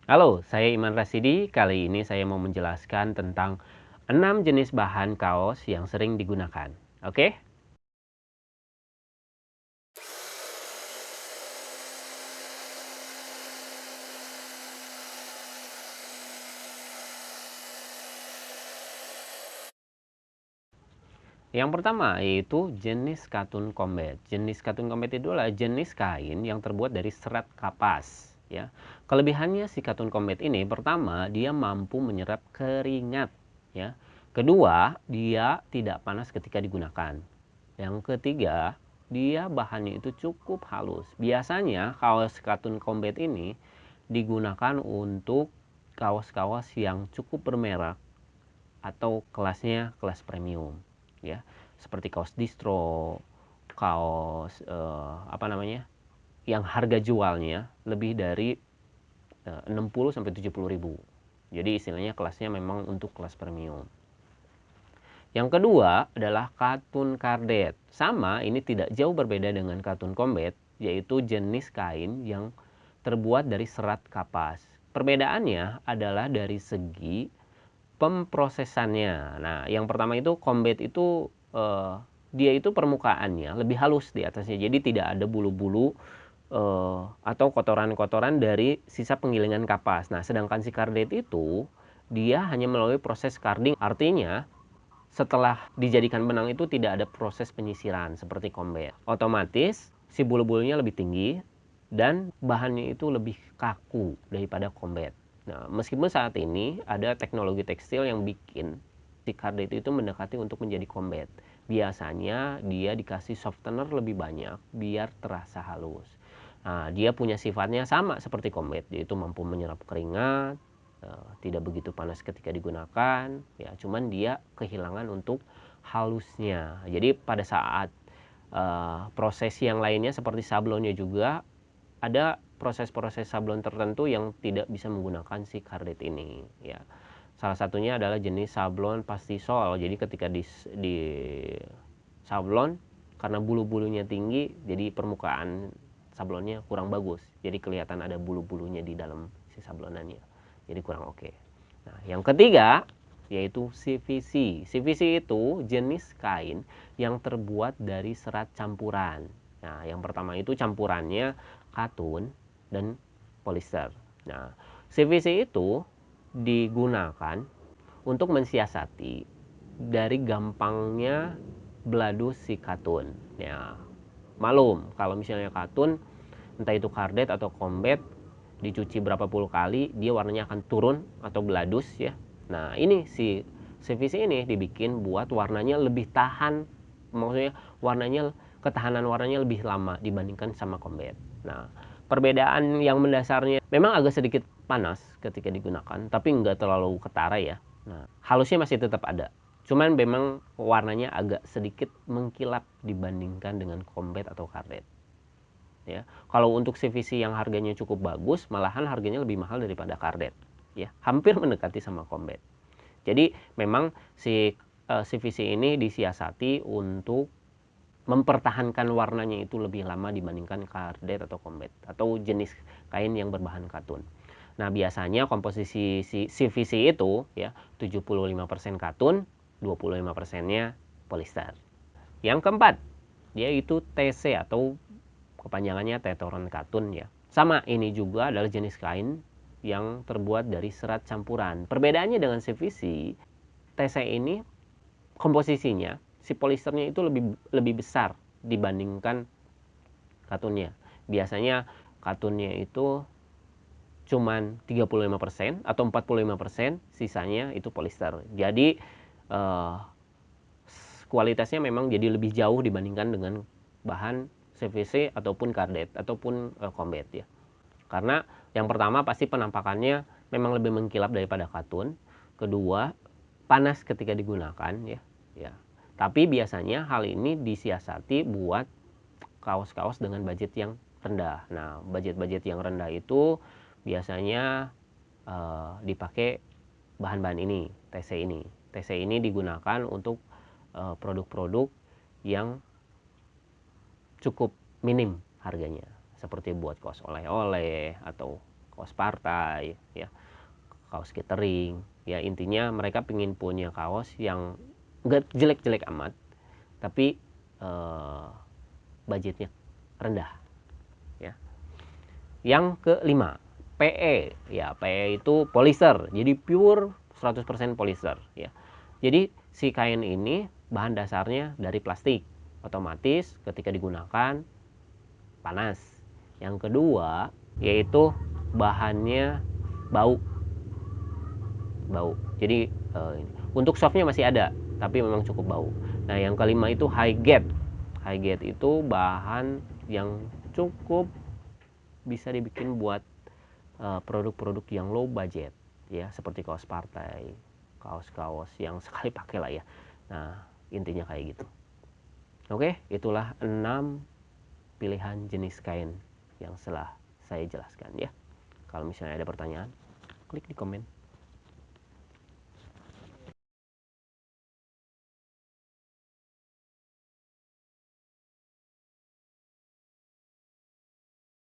Halo, saya Iman Rasidi. Kali ini saya mau menjelaskan tentang 6 jenis bahan kaos yang sering digunakan. Oke? Yang pertama yaitu jenis katun combat. Jenis katun combat itu adalah jenis kain yang terbuat dari serat kapas. Ya, kelebihannya si katun combat ini pertama dia mampu menyerap keringat. Ya, kedua dia tidak panas ketika digunakan. Yang ketiga dia bahannya itu cukup halus. Biasanya kaos katun combat ini digunakan untuk kaos-kaos yang cukup bermerek atau kelasnya kelas premium, ya, seperti kaos distro, kaos apa namanya, yang harga jualnya lebih dari 60 sampai 70 ribu. Jadi istilahnya kelasnya memang untuk kelas premium. Yang kedua adalah katun kardet. Sama, ini tidak jauh berbeda dengan katun combat, yaitu jenis kain yang terbuat dari serat kapas. Perbedaannya adalah dari segi pemprosesannya. Nah, yang pertama itu combat itu dia itu permukaannya lebih halus di atasnya. Jadi tidak ada bulu-bulu atau kotoran-kotoran dari sisa penggilingan kapas. Nah, sedangkan si kardet itu dia hanya melalui proses carding. Artinya setelah dijadikan benang itu tidak ada proses penyisiran seperti combat. Otomatis si bulu-bulunya lebih tinggi dan bahannya itu lebih kaku daripada combat. Nah, meskipun saat ini ada teknologi tekstil yang bikin si kardet itu mendekati untuk menjadi combat. Biasanya dia dikasih softener lebih banyak biar terasa halus. Nah, dia punya sifatnya sama seperti combat, yaitu mampu menyerap keringat, tidak begitu panas ketika digunakan, ya, cuman dia kehilangan untuk halusnya. Jadi pada saat proses yang lainnya seperti sablonnya juga ada proses-proses sablon tertentu yang tidak bisa menggunakan si kardet ini, ya. Salah satunya adalah jenis sablon pastisol. Jadi ketika di sablon, karena bulu-bulunya tinggi, jadi permukaan sablonnya kurang bagus. Jadi kelihatan ada bulu-bulunya di dalam si sablonannya. Jadi kurang oke. Nah, yang ketiga yaitu CVC. CVC itu jenis kain yang terbuat dari serat campuran. Nah, yang pertama itu campurannya katun dan polister. Nah, CVC itu digunakan untuk mensiasati dari gampangnya beladus si katun. Ya, malum kalau misalnya katun entah itu kardet atau combat dicuci berapa puluh kali dia warnanya akan turun atau beladus, ya. Nah, ini si CVC ini dibikin buat warnanya lebih tahan, maksudnya warnanya, ketahanan warnanya lebih lama dibandingkan sama combat. Nah, perbedaan yang mendasarnya memang agak sedikit panas ketika digunakan, tapi nggak terlalu ketara, ya. Nah, halusnya masih tetap ada. Cuman memang warnanya agak sedikit mengkilap dibandingkan dengan combat atau kardet. Ya, kalau untuk CVC yang harganya cukup bagus, malahan harganya lebih mahal daripada kardet. Ya, hampir mendekati sama combat. Jadi memang si CVC ini disiasati untuk mempertahankan warnanya itu lebih lama dibandingkan kardet atau combat atau jenis kain yang berbahan katun. Nah, biasanya komposisi si CVC itu, ya, 75% katun, 25%-nya polister. Yang keempat, yaitu TC atau kepanjangannya tetoron katun, ya. Sama, ini juga adalah jenis kain yang terbuat dari serat campuran. Perbedaannya dengan CVC, TC ini komposisinya si polisternya itu lebih besar dibandingkan katunnya. Biasanya katunnya itu cuman 35% atau 45%, sisanya itu polister. Jadi kualitasnya memang jadi lebih jauh dibandingkan dengan bahan CVC ataupun kardet ataupun combat, ya. Karena yang pertama pasti penampakannya memang lebih mengkilap daripada katun. Kedua, panas ketika digunakan, ya. Ya. Tapi biasanya hal ini disiasati buat kaos-kaos dengan budget yang rendah. Nah, budget-budget yang rendah itu biasanya dipakai bahan-bahan ini, TC ini. TC ini digunakan untuk produk-produk yang cukup minim harganya, seperti buat kaos oleh-oleh atau kaos partai, ya, kaos gathering, ya intinya mereka pengen punya kaos yang nggak jelek-jelek amat, tapi budgetnya rendah, ya. Yang kelima, PE, ya PE itu polyester, jadi pure 100% polyester, ya. Jadi si kain ini bahan dasarnya dari plastik, otomatis ketika digunakan panas. Yang kedua yaitu bahannya bau, jadi untuk softnya masih ada tapi memang cukup bau. Nah yang kelima itu high gate itu bahan yang cukup bisa dibikin buat produk-produk yang low budget, ya seperti kaos partai, kaos-kaos yang sekali pakai lah ya. Nah intinya kayak gitu. Oke, itulah 6 pilihan jenis kain yang setelah saya jelaskan ya. Kalau misalnya ada pertanyaan, klik di komen.